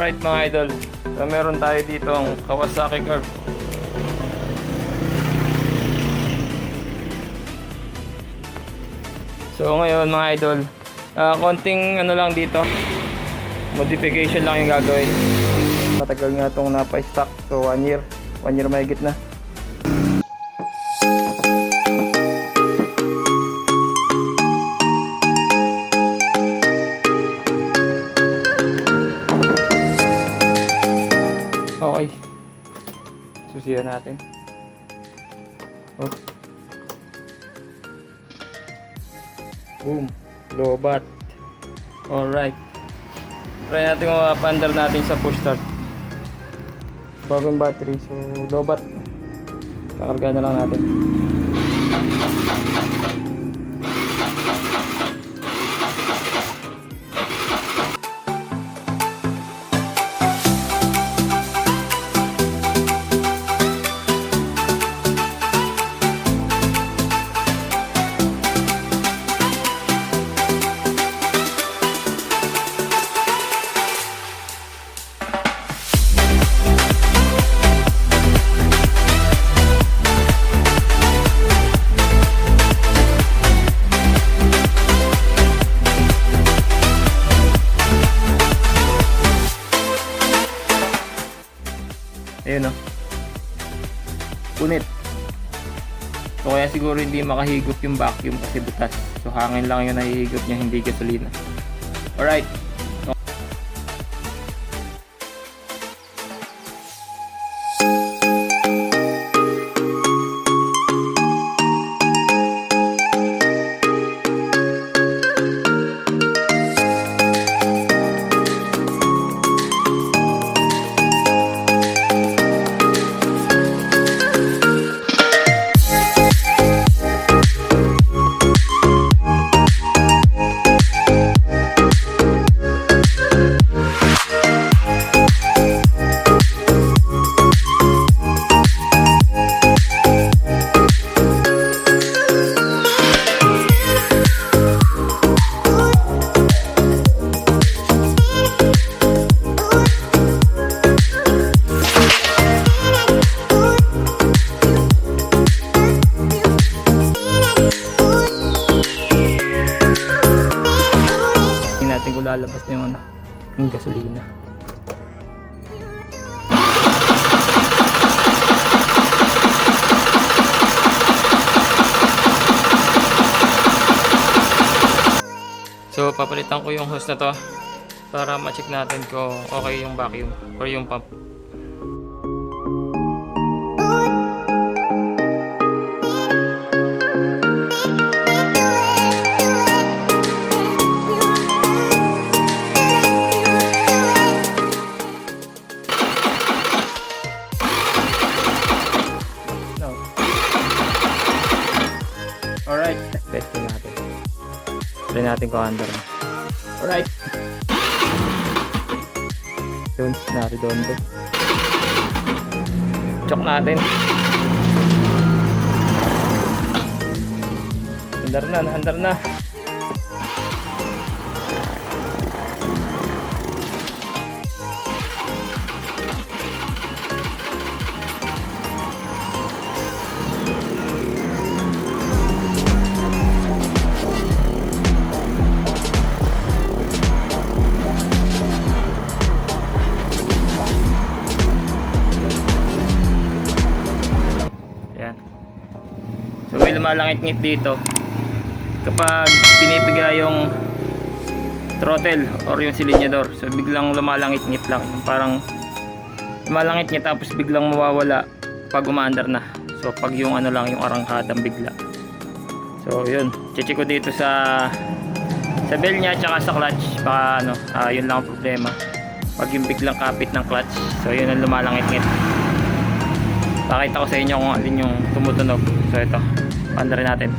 Alright mga idol, so meron tayo dito ang Kawasaki CAR. So ngayon mga idol, konting ano lang dito, modification lang yung gagawin. Matagal nga itong napa-stock, so 1 year mahigit na. Okay, susiyan natin. Oh. Boom, lobat. Alright, try natin mapandar natin sa push start. Bagong battery, so lobat. Kakarga na lang natin. Ayun o, punit. So kaya siguro hindi makahigop yung vacuum kasi butas. So hangin lang yung nahihigop niya, hindi gasolina. Alright. Lalabas na yung gasolina. So papalitan ko yung hose na to para ma-check natin kung okay yung vacuum or yung pump. Alright, testing natin. Try natin kung under na. Alright. Yun, naridondo. Chok natin. Under na. So may lumalangit-ngit dito kapag pinipiga yung throttle or yung silinyador. So biglang lumalangit-ngit lang, parang lumalangit-ngit tapos biglang mawawala pag umaandar na. So pag yung ano lang, yung arangkadang bigla. So yun, check ko dito sa bell niya tsaka sa clutch, baka ano, yun lang ang problema pag yung biglang kapit ng clutch. So yun ang lumalangit-ngit. Pakita ko sa inyo kung alin yung tumutunog. So ito, paandarin natin.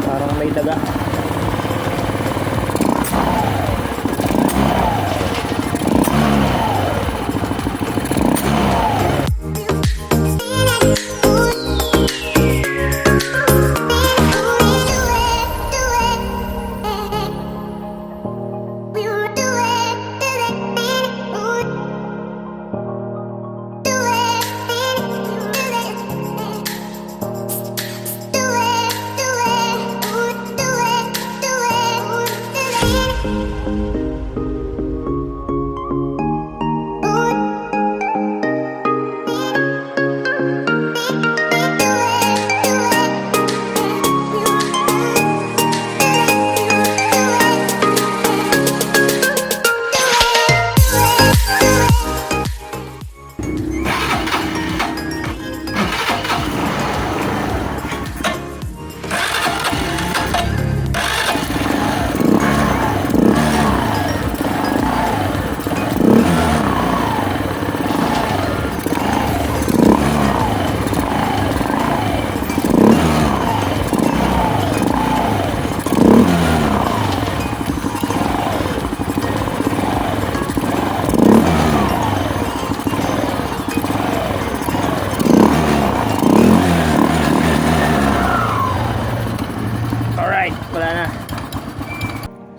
Parang may daga.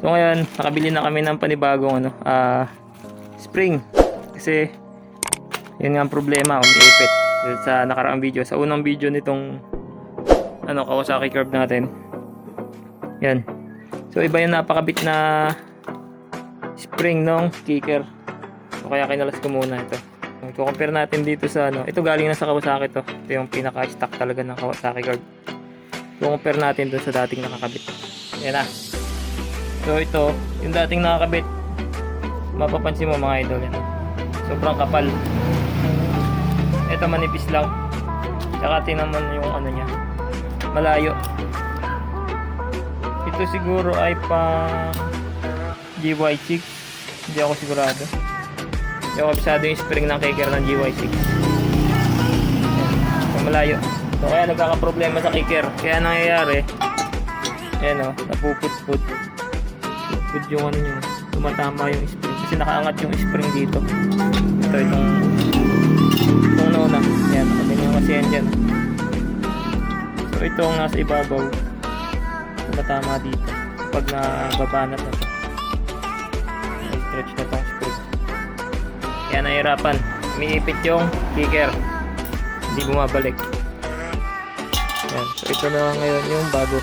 So ngayon, nakabili na kami ng panibagong spring. Kasi yun nga ang problema, umiipit. Sa nakaraang video, sa unang video nitong Kawasaki curve natin. Yan. So iba yung napakabit na spring nung kicker. So kaya kinalas ko muna ito. I-compare natin dito sa ito galing na sa Kawasaki to. Ito yung pinaka-stock talaga ng Kawasaki curve. I-compare natin dun sa dating nakakabit. Yan na. So ito, yung dating nakakabit, mapapansin mo mga idol, yan. Sobrang kapal. Ito manipis lang. Tsaka tingnan mo yung niya, malayo. Ito siguro ay pang GY6. Hindi ako sigurado. Hindi ako kabisado yung spring ng kicker ng GY6. So, malayo. So kaya nagkakaproblema sa kicker. Kaya nangyayari, ayan napuput-put. Put yung nyo, tumatama yung spring. Kasi nakaangat yung spring dito. Ito itong nona. Ayan, nakaganyan kasi yan dyan. So ito ang nasa ibabaw, tumatama dito pag nababanat na ito. Stretch na itong spring. Kaya nahirapan, umiipit yung kicker, hindi bumabalik. Ayan. So ito na ngayon yung bago.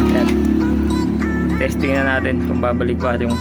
Ayan. Testing na natin kung babalik ba yung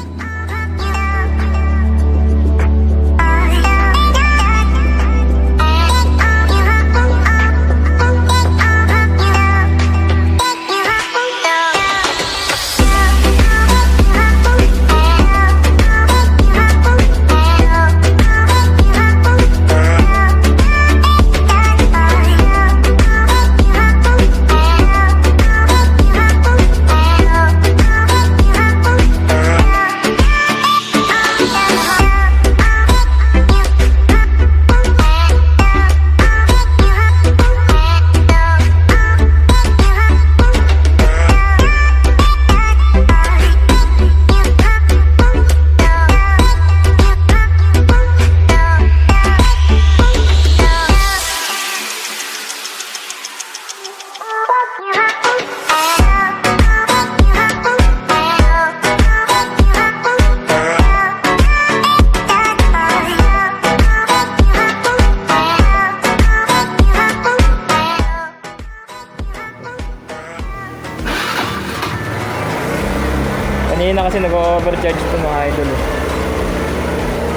kanina kasi nag-overcharge ito mga idol.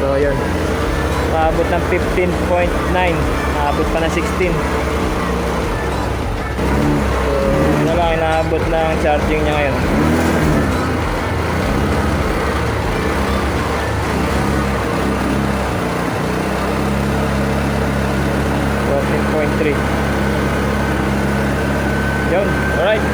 So yun, maabot ng 15.9, maabot pa ng 16. So yun na lang inaabot ng charging niya ngayon. .3. Yun, alright.